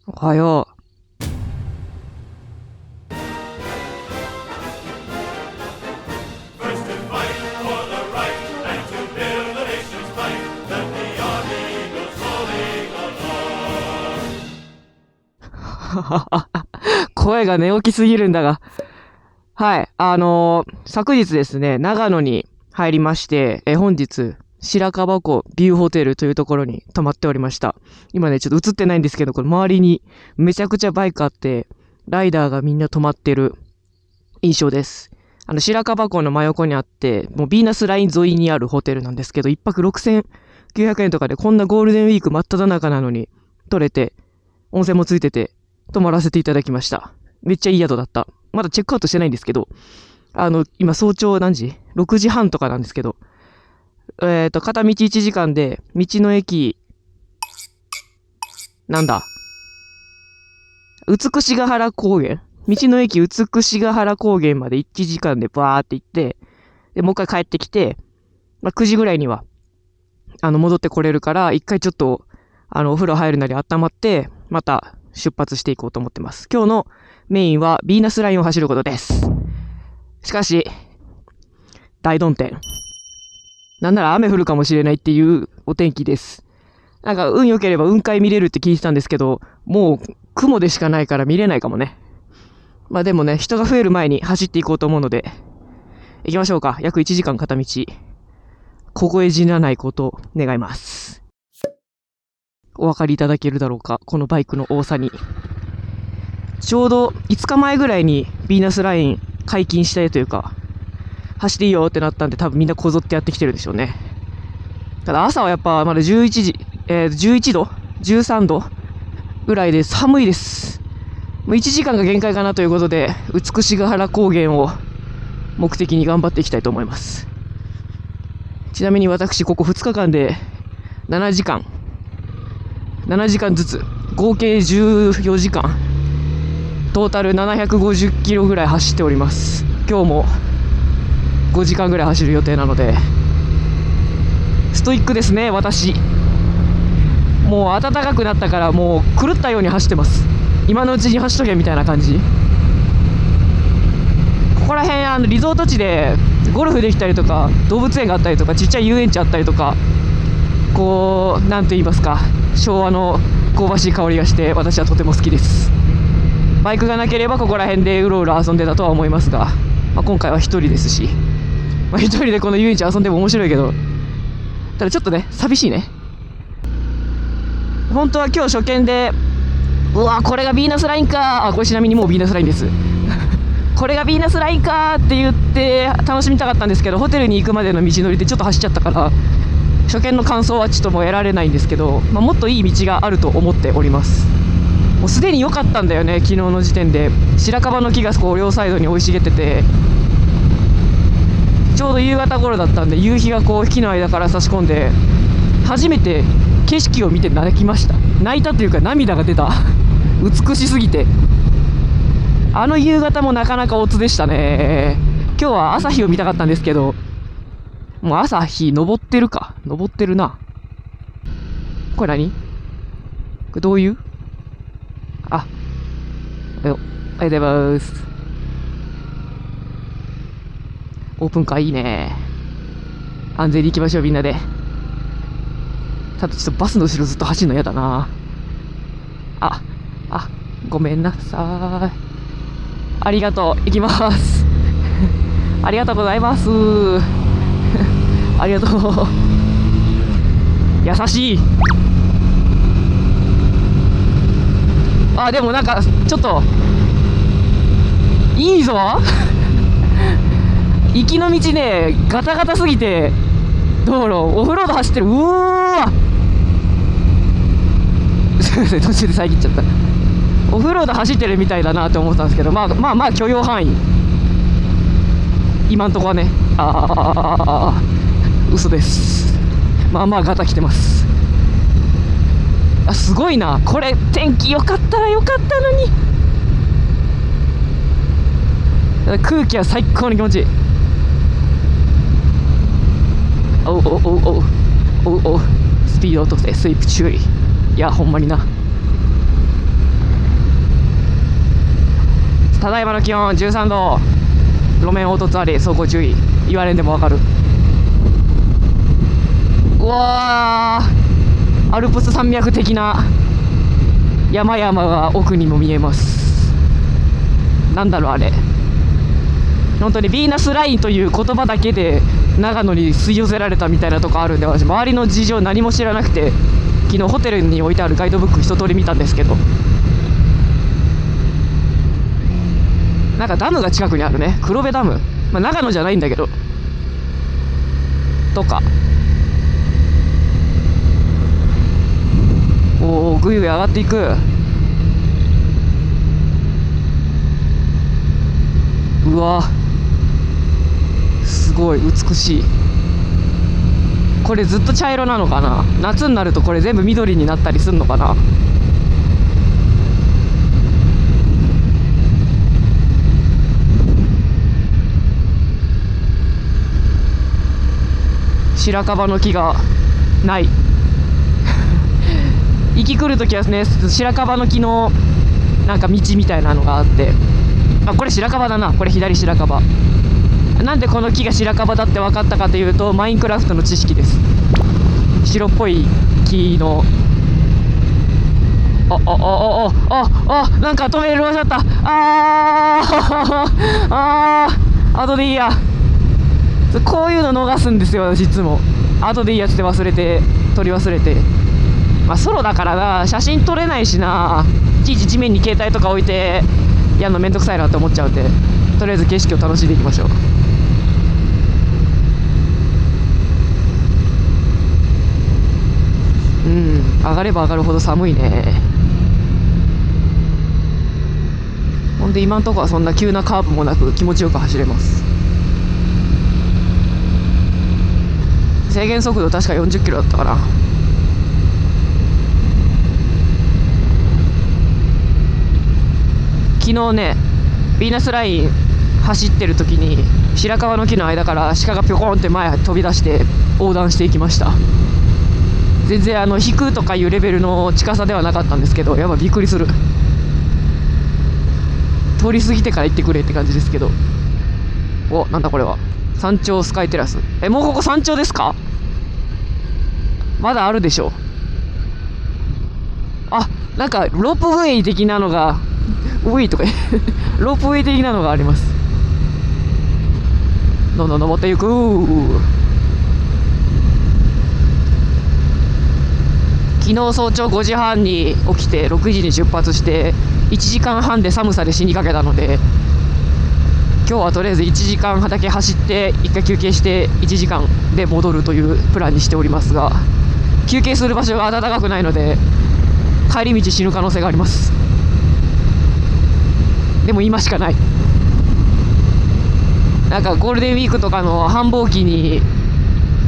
おはよう。声が寝起きすぎるんだが。はい。昨日ですね、長野に入りまして、本日、白樺湖ビューホテルというところに泊まっておりました。今ね、ちょっと映ってないんですけど、これ周りにめちゃくちゃバイクあって、ライダーがみんな泊まってる印象です。白樺湖の真横にあって、もうビーナスライン沿いにあるホテルなんですけど、一泊6900円とかでこんなゴールデンウィーク真っ只中なのに取れて、温泉もついてて、泊まらせていただきました。めっちゃいい宿だった。まだチェックアウトしてないんですけど、今早朝何時 ?6 時半とかなんですけど、片道1時間で、道の駅、なんだ、美しが原高原道の駅美しが原高原まで1時間でバーって行って、で、もう一回帰ってきて、9時ぐらいには、戻ってこれるから、一回ちょっと、お風呂入るなり温まって、また出発していこうと思ってます。今日のメインは、ビーナスラインを走ることです。しかし、大曇天。なんなら雨降るかもしれないっていうお天気です。なんか運良ければ雲海見れるって聞いてたんですけど、もう雲でしかないから見れないかもね。まあでもね、人が増える前に走っていこうと思うので、行きましょうか。約1時間片道。凍え死なないことを願います。お分かりいただけるだろうか、このバイクの多さに。ちょうど5日前ぐらいにビーナスライン解禁したいというか、走っていいよってなったんで、多分みんなこぞってやってきてるでしょうね。ただ朝はやっぱまだ11時、11度 ?13 度ぐらいで寒いです。もう1時間が限界かなということで、美しが原高原を目的に頑張っていきたいと思います。ちなみに私、ここ2日間で7時間ずつ、合計14時間、トータル750キロぐらい走っております。今日も5時間ぐらい走る予定なので、ストイックですね、私。もう暖かくなったからもう狂ったように走ってます。今のうちに走っとけみたいな感じ。ここら辺リゾート地でゴルフできたりとか、動物園があったりとか、ちっちゃい遊園地あったりとか、こうなんと言いますか、昭和の香ばしい香りがして私はとても好きです。バイクがなければここら辺でうろうろ遊んでたとは思いますが、今回は一人ですし、一人でこの遊園地遊んでも面白いけど、ただちょっとね、寂しいね。本当は今日初見で、うわこれがビーナスラインか、これちなみにもうビーナスラインですこれがビーナスラインかって言って楽しみたかったんですけど、ホテルに行くまでの道のりでちょっと走っちゃったから、初見の感想はちょっともう得られないんですけど、もっといい道があると思っております。もうすでに良かったんだよね。昨日の時点で白樺の木がこう両サイドに生い茂ってて、ちょうど夕方頃だったんで、夕日がこう木の間から差し込んで、初めて景色を見て泣きました。泣いたというか涙が出た美しすぎて。夕方もなかなかオツでしたね。今日は朝日を見たかったんですけど、もう朝日昇ってるか、昇ってるな。これ何？これどういう？ありがとうございます。オープンカーいいね。安全に行きましょう、みんなで。ただちょっとバスの後ろずっと走るの嫌だな。ごめんなさい。ありがとう。行きますありがとうございますありがとう。優しい。でもなんかちょっといいぞ行きの道ね、ガタガタすぎて、道路オフロード走ってる。うわすいません、途中で遮っちゃった。オフロード走ってるみたいだなって思ったんですけど、まあ許容範囲、今んとこはね。嘘です。まあガタ来てます。すごいな。これ天気良かったらよかったのに。空気は最高に気持ちいい。おうスピード落とせ、スイープ注意。いやほんまにな。ただいまの気温13度。路面凹凸あり、走行注意。言われんでもわかる。うわー、アルプス山脈的な山々が奥にも見えます。なんだろうあれ。本当にヴィーナスラインという言葉だけで長野に吸い寄せられたみたいなとこあるんで、私周りの事情何も知らなくて、昨日ホテルに置いてあるガイドブック一通り見たんですけど、なんかダムが近くにあるね。黒部ダム、まあ、長野じゃないんだけどとか。おお、ぐいぐい上がっていく。うわ、すごい美しい。これずっと茶色なのかな。夏になるとこれ全部緑になったりするのかな。白樺の木がない行き来るときはね、白樺の木のなんか道みたいなのがあって、あ、これ白樺だな。これ左白樺。なんでこの木が白樺だって分かったかというと、マインクラフトの知識です。白っぽい木の、なんか止める場所だった。後でいいや。こういうの逃すんですよ、私いつも。後でいいやつって忘れて、撮り忘れて。まあソロだからな、写真撮れないしな、いちいち地面に携帯とか置いてやるのめんどくさいなって思っちゃうんで、とりあえず景色を楽しんでいきましょう。上がれば上がるほど寒いね。ほんで今んとこはそんな急なカーブもなく気持ちよく走れます。制限速度確か40キロだったかな。昨日ね、ヴィーナスライン走ってる時に白樺の木の間から鹿がピョコンって前飛び出して横断していきました。全然引くとかいうレベルの近さではなかったんですけど、やばい、びっくりする。通り過ぎてから行ってくれって感じですけど。お、なんだこれは。山頂スカイテラス。もうここ山頂ですか？まだあるでしょ。あ、なんかロープウェイ的なのがウェイとかロープウェイ的なのがあります。どんどん登っていく。昨日早朝5時半に起きて6時に出発して1時間半で寒さで死にかけたので、今日はとりあえず1時間畑走って1回休憩して1時間で戻るというプランにしておりますが、休憩する場所が暖かくないので帰り道死ぬ可能性があります。でも今しかない。なんかゴールデンウィークとかの繁忙期に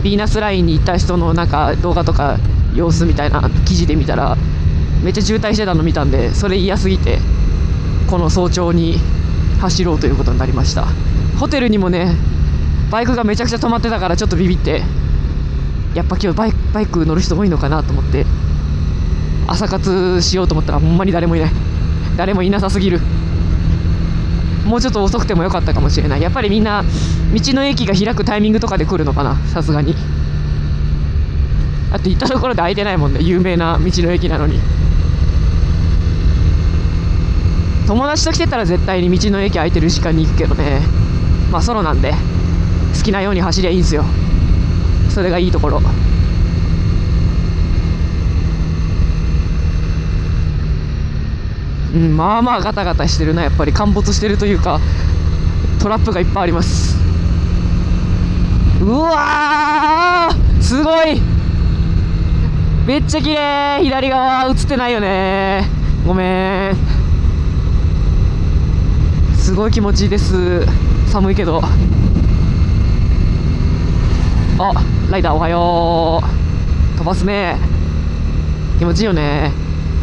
ヴィーナスラインに行った人のなんか動画とか様子みたいな記事で見たら、めっちゃ渋滞してたの見たんで、それ嫌すぎてこの早朝に走ろうということになりました。ホテルにもねバイクがめちゃくちゃ止まってたからちょっとビビって、やっぱ今日バイク乗る人多いのかなと思って朝活しようと思ったら、ほんまに誰もいない。誰もいなさすぎる。もうちょっと遅くてもよかったかもしれない。やっぱりみんな道の駅が開くタイミングとかで来るのかな、さすがに。だって行ったところで空いてないもんね、有名な道の駅なのに。友達と来てたら絶対に道の駅空いてる時間に行くけどね。まあソロなんで好きなように走りゃいいんすよ。それがいいところ。まあまあガタガタしてるな。やっぱり陥没してるというかトラップがいっぱいあります。うわー、すごい、めっちゃ綺麗。左側映ってないよね、ごめん。すごい気持ちいいです。寒いけど。あ、ライダーおはよう。飛ばすね。気持ちいいよね、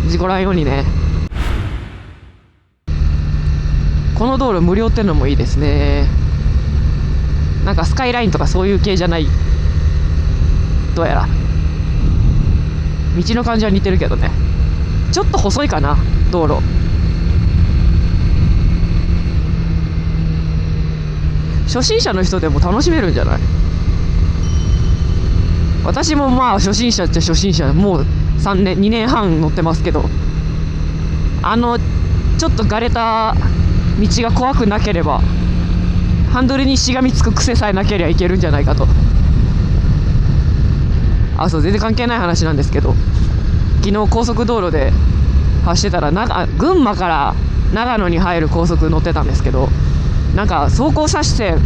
事故らんようにね。この道路無料ってのもいいですね。なんかスカイラインとかそういう系じゃない、どうやら。道の感じは似てるけどね。ちょっと細いかな、道路。初心者の人でも楽しめるんじゃない？私もまあ初心者っちゃ初心者、もう2年半乗ってますけど、ちょっとがれた道が怖くなければ、ハンドルにしがみつく癖さえなければいけるんじゃないかと。そう、全然関係ない話なんですけど、昨日高速道路で走ってたら、群馬から長野に入る高速乗ってたんですけど、なんか走行車線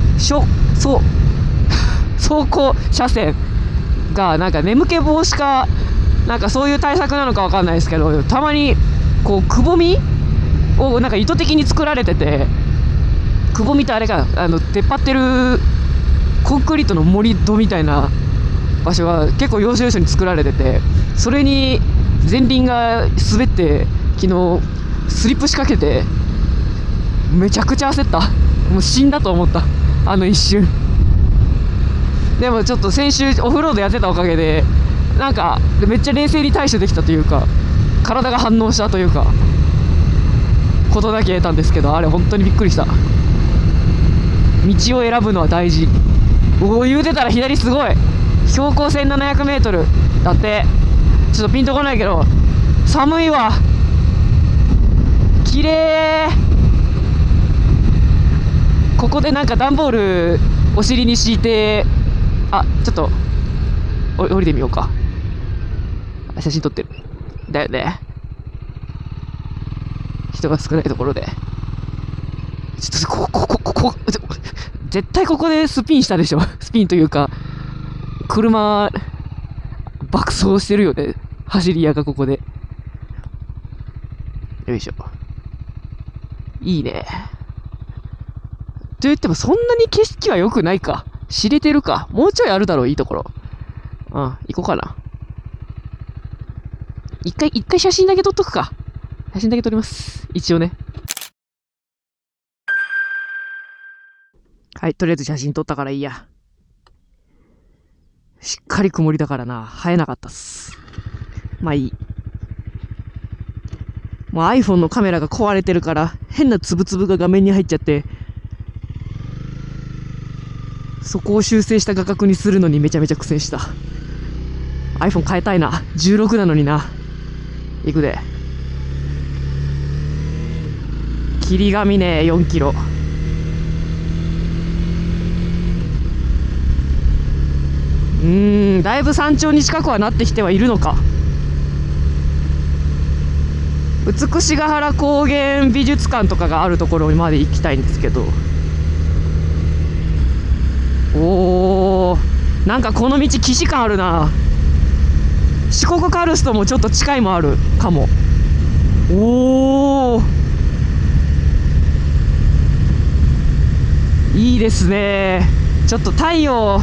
がなんか眠気防止かなんかそういう対策なのかわかんないですけど、たまにこうくぼみをなんか意図的に作られてて、くぼみってあれが出っ張ってるコンクリートの盛り土みたいな場所が結構要所要所に作られてて、それに前輪が滑って昨日スリップしかけてめちゃくちゃ焦った。もう死んだと思った、一瞬。でもちょっと先週オフロードやってたおかげでなんかめっちゃ冷静に対処できたというか、体が反応したというかことだけ得たんですけど、あれ本当にびっくりした。道を選ぶのは大事。言うてたら左すごい標高 1700m だって。ちょっとピンとこないけど寒いわ。綺麗。ここでなんか段ボールお尻に敷いて、ちょっと降りてみようか。写真撮ってるだよね、人が少ないところで。ちょっとこ絶対ここでスピンしたでしょ。スピンというか車爆走してるよね、走り屋がここで。よいしょ。いいね。と言ってもそんなに景色は良くないか。知れてるか。もうちょいあるだろう、いいところ。行こうかな。一回写真だけ撮っとくか。写真だけ撮ります。一応ね。はい、とりあえず写真撮ったからいいや。しっかり曇りだからな、映えなかったっす。まあいい。もう iPhone のカメラが壊れてるから、変なつぶつぶが画面に入っちゃって、そこを修正した画角にするのにめちゃめちゃ苦戦した。iPhone 変えたいな。16なのにな。いくで。霧ヶ峰4キロ。だいぶ山頂に近くはなってきてはいるのか。美ヶ原高原美術館とかがあるところまで行きたいんですけど。なんかこの道既視感あるな。四国カルストもちょっと近いもあるかも。いいですね。ちょっと太陽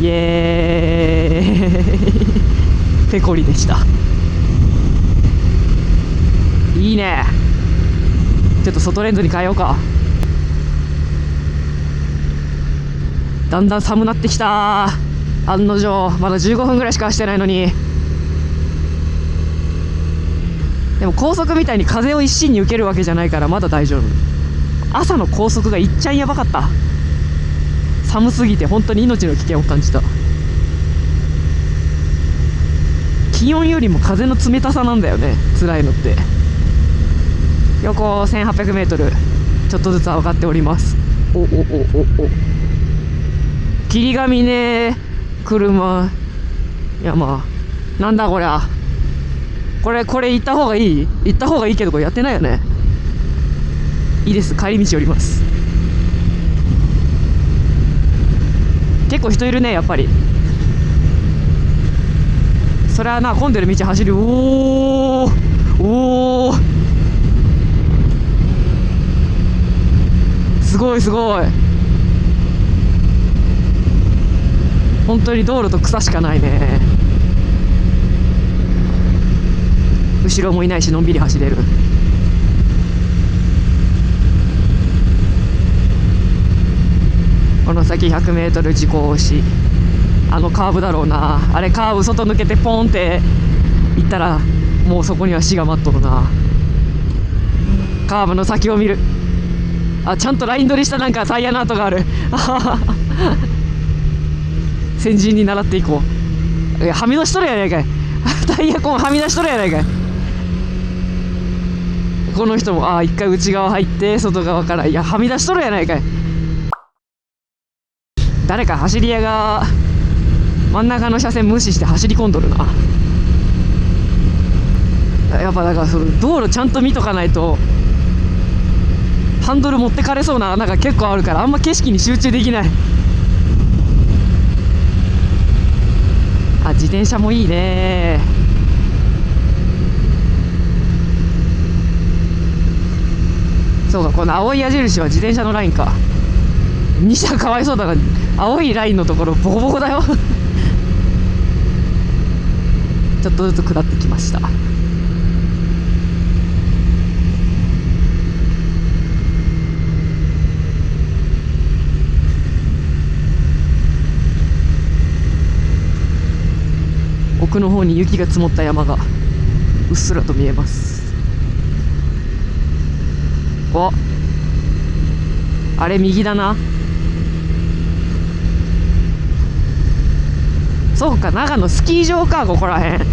イエーイペコリでした。いいね。ちょっと外レンズに変えようか。だんだん寒なってきた。案の定まだ15分ぐらいしか走ってないのに。でも高速みたいに風を一身に受けるわけじゃないからまだ大丈夫。朝の高速がいっちゃんやばかった。寒すぎて本当に命の危険を感じた。気温よりも風の冷たさなんだよね、辛いのって。標高 1800m ちょっとずつ上がっております。霧ヶ峰車山。なんだこりゃ。これ行った方がいい？行った方がいいけどこれやってないよね。いいです、帰り道降ります。結構人いるね、やっぱり。それはな、混んでる道走る。すごいすごい。本当に道路と草しかないね。後ろもいないしのんびり走れる。この先 100m 自己押し。カーブだろうな。あれカーブ外抜けてポンって行ったらもうそこには死が待っとるな。カーブの先を見る。あ、ちゃんとライン取りしたなんかタイヤの跡がある。先人に習っていこう。いや、はみ出しとるやないかい。タイヤコンはみ出しとるやないかい。この人も一回内側入って外側から、いや、はみ出しとるやないかい。誰か走り屋が真ん中の車線無視して走り込んどるな。やっぱだからその道路ちゃんと見とかないとハンドル持ってかれそうな穴が結構あるから、あんま景色に集中できない。自転車もいいね。そうか、この青い矢印は自転車のラインか。2車かわいそうだな。青いラインのところボコボコだよ。ちょっとずつ下ってきました。奥の方に雪が積もった山がうっすらと見えます。あれ右だな。そうか、長野スキー場か、ここらへん。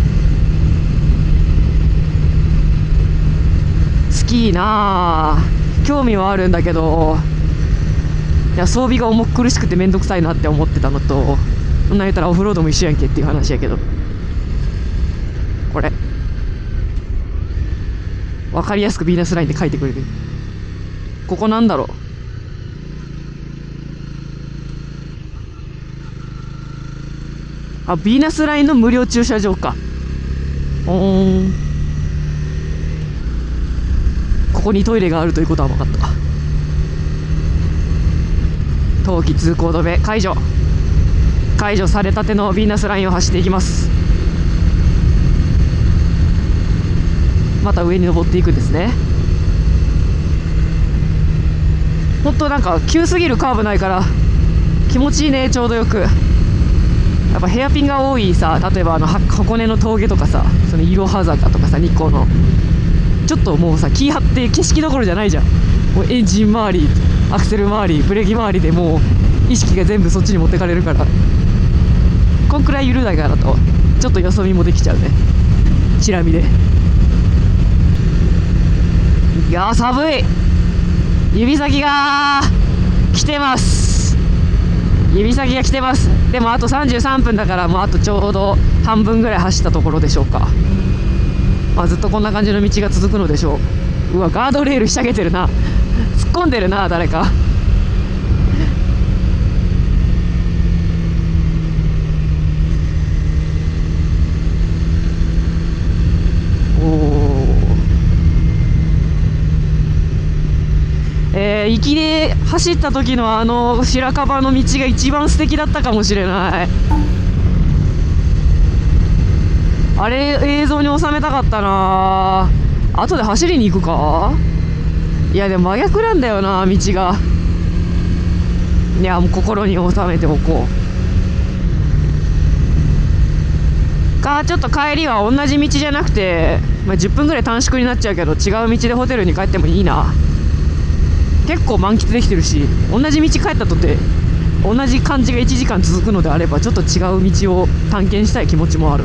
スキーなあ、興味はあるんだけど、いや、装備が重苦しくてめんどくさいなって思ってたのと、そんなん言ったらオフロードも一緒やんけっていう話やけど、これ分かりやすくヴィーナスラインで書いてくれる。ここなんだろう。ヴィーナスラインの無料駐車場か。ここにトイレがあるということは分かった。冬季通行止め解除されたてのヴィーナスラインを走っていきます。また上に登っていくんですね。ほんとなんか急すぎるカーブないから気持ちいいね。ちょうどよく。やっぱヘアピンが多いさ、例えば箱根の峠とかさ、そのいろは坂とかさ、日光のちょっともうさ、気張って景色どころじゃないじゃん。もうエンジン周り、アクセル周り、ブレーキ周りでもう意識が全部そっちに持ってかれるから、こんくらい緩いからとちょっとよそ見もできちゃうね。チラ見で。いやー寒い。指先が来てます。指先が来てます。でもあと33分だから、もうあとちょうど半分ぐらい走ったところでしょうか。ずっとこんな感じの道が続くのでしょう。うわ、ガードレールひしゃげてるな。突っ込んでるな、誰か。行きで走った時の白樺の道が一番素敵だったかもしれない。あれ映像に収めたかったな。後で走りに行くか。いやでも真逆なんだよな、道が。いやもう心に収めておこうか。ちょっと帰りは同じ道じゃなくて、10分ぐらい短縮になっちゃうけど、違う道でホテルに帰ってもいいな。結構満喫できてるし、同じ道帰ったとて同じ感じが1時間続くのであれば、ちょっと違う道を探検したい気持ちもある。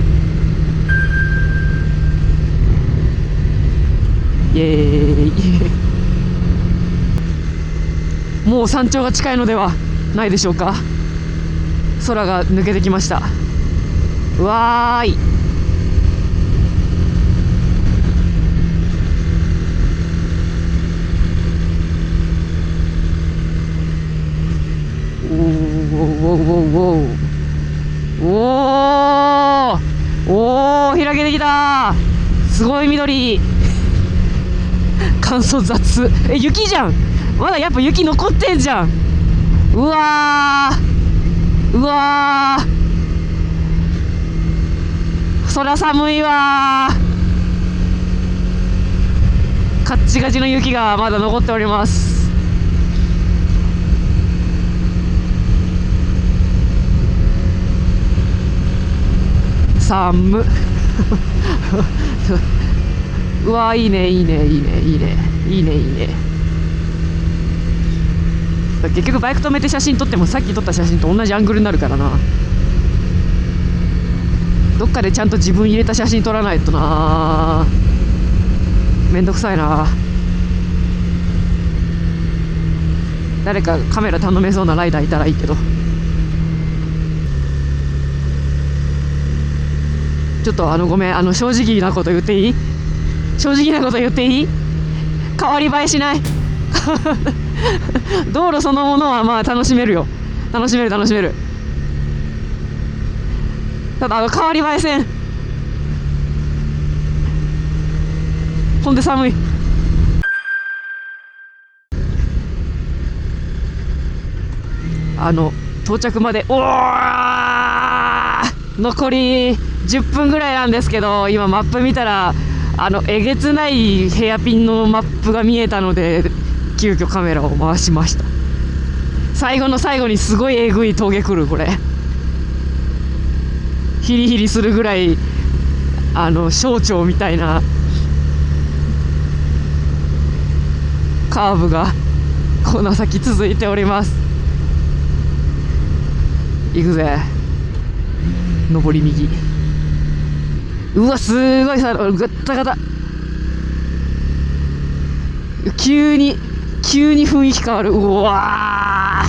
イエーイ。もう山頂が近いのではないでしょうか。空が抜けてきました。うわーい。おー開けてきた。すごい緑。乾燥雑。雪じゃん。まだやっぱ雪残ってんじゃん。うわそら寒いわ。カッチカチの雪がまだ残っております。寒うわー、いいねいいねいいねいいねいいねいいね。結局バイク止めて写真撮ってもさっき撮った写真と同じアングルになるからな。どっかでちゃんと自分入れた写真撮らないとな。めんどくさいな。誰かカメラ頼めそうなライダーいたらいいけど。ちょっとごめん、正直なこと言っていい？正直なこと言っていい？変わり映えしない。道路そのものはまあ楽しめるよ。楽しめる楽しめる。ただ変わり映えせん。ほんで寒い。到着まで残り10分ぐらいなんですけど、今マップ見たらえげつないヘアピンのマップが見えたので、急遽カメラを回しました。最後の最後にすごいえぐい峠来る。これヒリヒリするぐらい小腸みたいなカーブがこの先続いております。行くぜ。上り右。うわ、すごいさ、ぐったがた。急に雰囲気変わる。うわ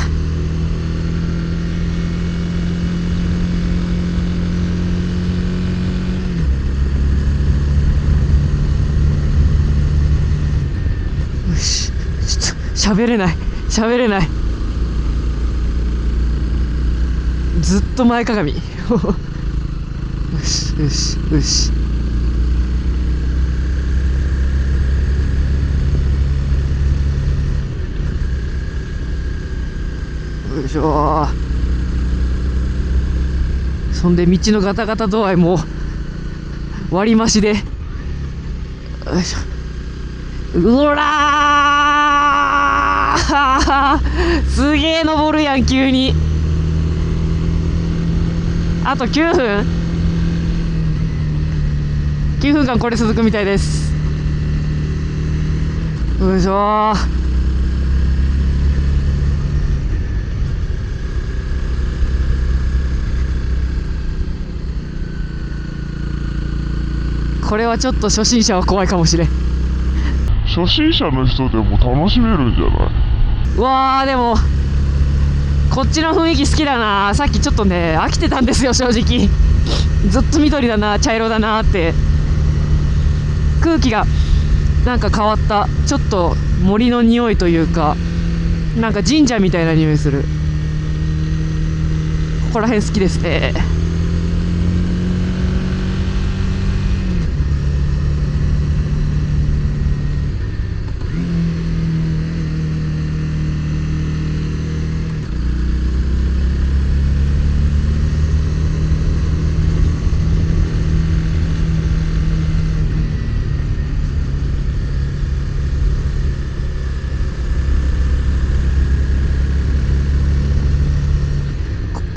ー。よし、ちょっと喋れないずっと前かがみ。よしよしよし。よいしょ。そんで道のガタガタ度合いも割り増しで、よいしょ。うらーすげえ登るやん。急にあと9分間これ続くみたいです。よいしょ。これはちょっと初心者は怖いかもしれん。初心者の人でも楽しめるんじゃない？うわー、でもこっちの雰囲気好きだな。さっきちょっとね飽きてたんですよ、正直。ずっと緑だな、茶色だなって。空気がなんか変わった。ちょっと森の匂いというか、なんか神社みたいな匂いする。ここら辺好きですね。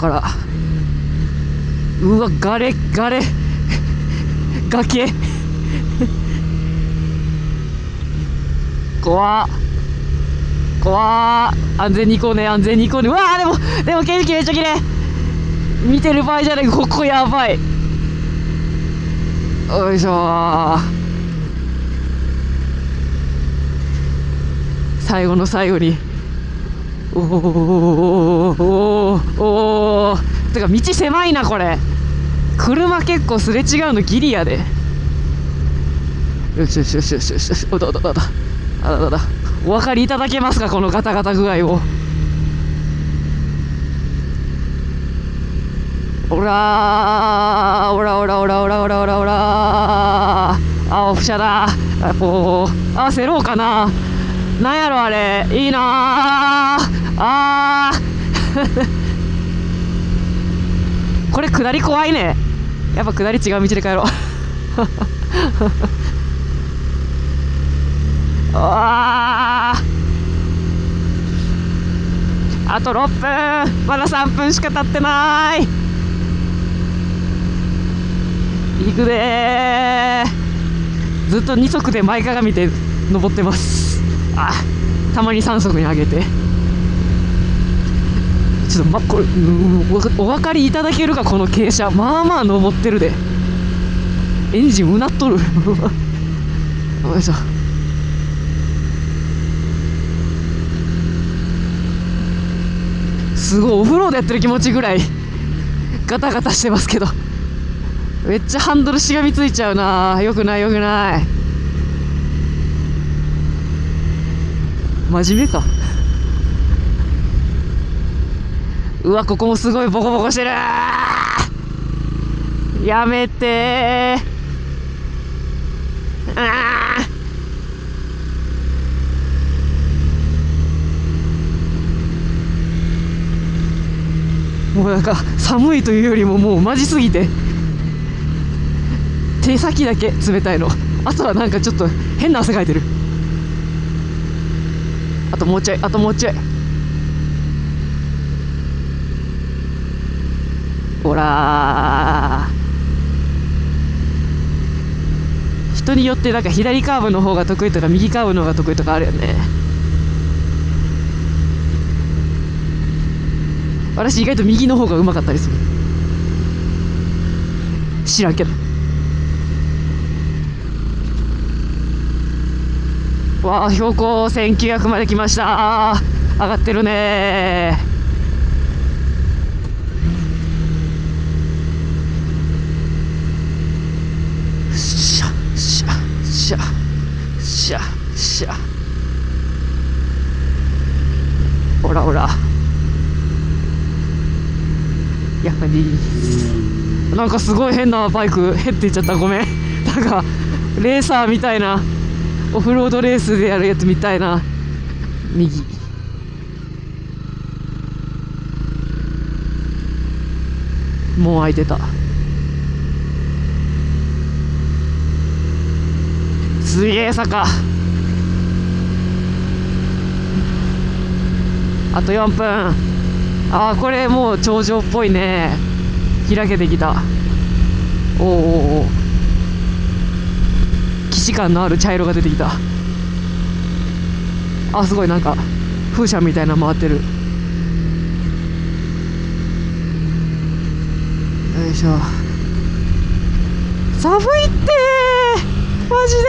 から、うわ、崖怖安全に行こうね。うわー、でも景色めっちゃ綺麗。見てる場合じゃない。ここやばい。よいしょー。最後の最後にてか道狭いな。これ車結構すれ違うのギリやで。よし。お分かりいただけますか、このガタガタ具合を。オラーあ、オフ車だ。セローかな。なんやろあれ。いいなー。これ下り怖いね。やっぱ下り違う道で帰ろう。あと6分。まだ3分しか経ってない。行くでー。ずっと2足で前かがみで登ってます。たまに3足に上げて。ちょっとこれお分かりいただけるか、この傾斜。まあまあ登ってるで。エンジンうなっとる。よいしょ。すごい、オフロードやってる気持ちぐらいガタガタしてますけど、めっちゃハンドルしがみついちゃうな。よくないよくない。真面目か。うわ、ここもすごいボコボコしてる。やめてもうなんか寒いというよりももうマジすぎて手先だけ冷たいの。あとはなんかちょっと変な汗かいてる。あともうちょい、あともうちょい。ほらー、人によってなんか左カーブの方が得意とか右カーブの方が得意とかあるよね。私意外と右の方がうまかったりする。知らんけど。わあ、標高1900まで来ました。上がってるね。しゃしゃしゃしゃしゃ。ほらほら、やっぱりなんかすごい変なバイク、変って言っちゃった、ごめん。なんかレーサーみたいな、オフロードレースでやるやつみたいな。右、もう開いてた。すげえ坂。あと4分。これもう頂上っぽいね。開けてきた。おおお、既視感のある茶色が出てきた。すごい、なんか風車みたいなの回ってる。よいしょ。寒いってー、マジで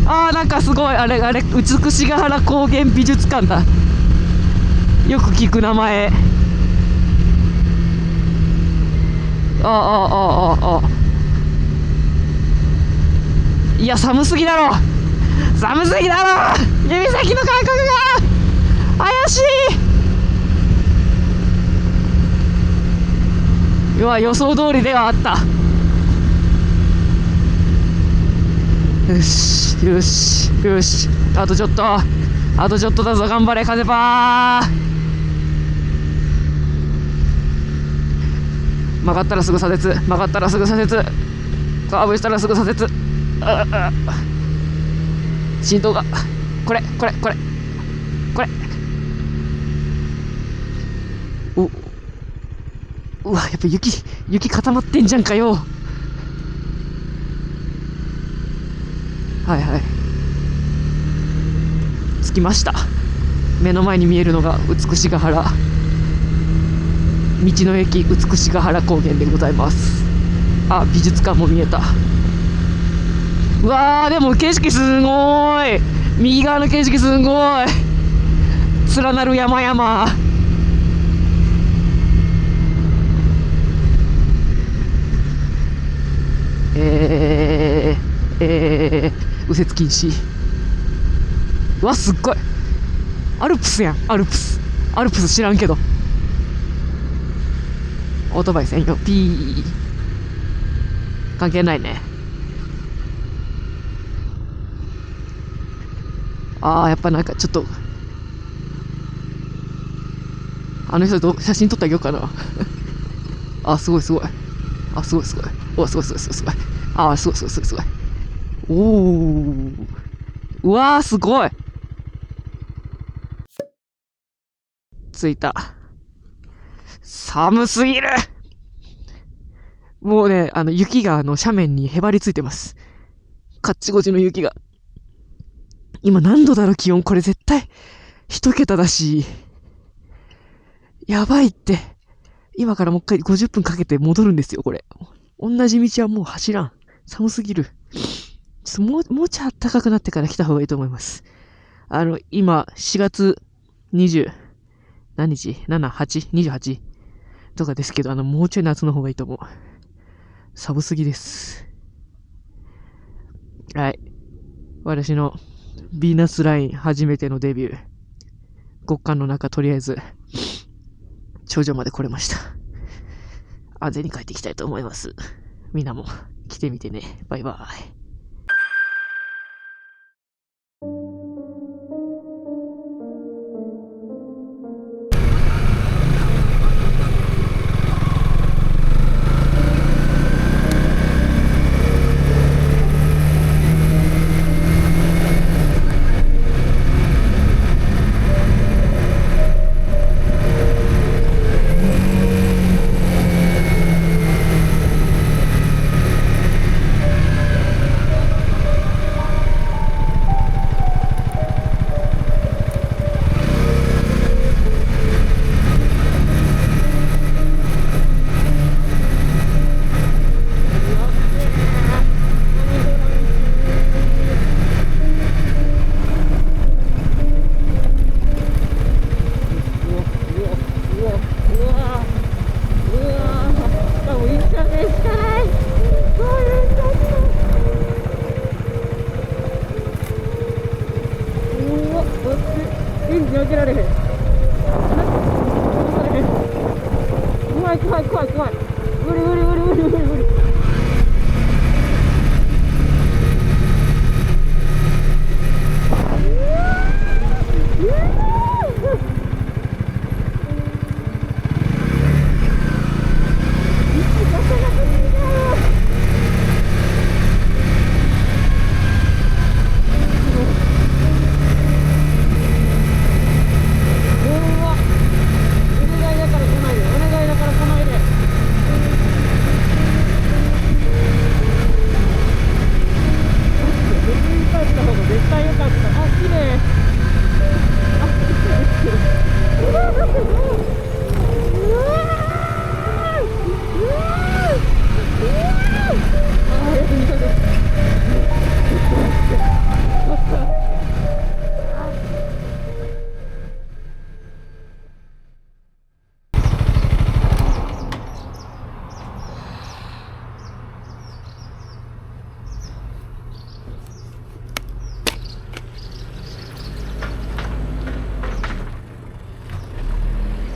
ー。なんかすごい、あれ美しが原高原美術館だ。よく聞く名前。いや、寒すぎだろ、寒すぎだろ。指先の感覚が怪しい。うわ、予想通りではあった。よしよしよし、あとちょっと、あとちょっとだぞ。頑張れ風パー。曲がったらすぐ左折、曲がったらすぐ左折、カーブしたらすぐ左折。振動が、これうわ、やっぱ雪固まってんじゃんかよ。はいはい、着きました。目の前に見えるのが美しが原、道の駅美しが原高原でございます。美術館も見えた。うわー、でも景色すごーい。右側の景色すごーい。連なる山々。右折禁止。うわ、すっごい。アルプスやん、アルプス知らんけど。オートバイ専用、ピー。関係ないね。やっぱなんかちょっと、あの人と写真撮ってあげようかな。すごいすごい。すごいすごい。すごいすごいすごいすごい。すごいすごいすごいすごい。うわー、すごい。着いた。寒すぎる。もうね、雪が斜面にへばりついてます。カッチコチの雪が。今何度だろう、気温。これ絶対、一桁だし。やばいって。今からもう一回50分かけて戻るんですよ、これ。同じ道はもう走らん。寒すぎる。もうちょい暖かくなってから来た方がいいと思います。今、4月20、何日 ?7、8、28とかですけど、もうちょい夏の方がいいと思う。寒すぎです。はい。私のヴィーナスライン初めてのデビュー。極寒の中、とりあえず、頂上まで来れました。安全に帰ってきたいと思います。みんなも来てみてね。バイバイ。信じられへん。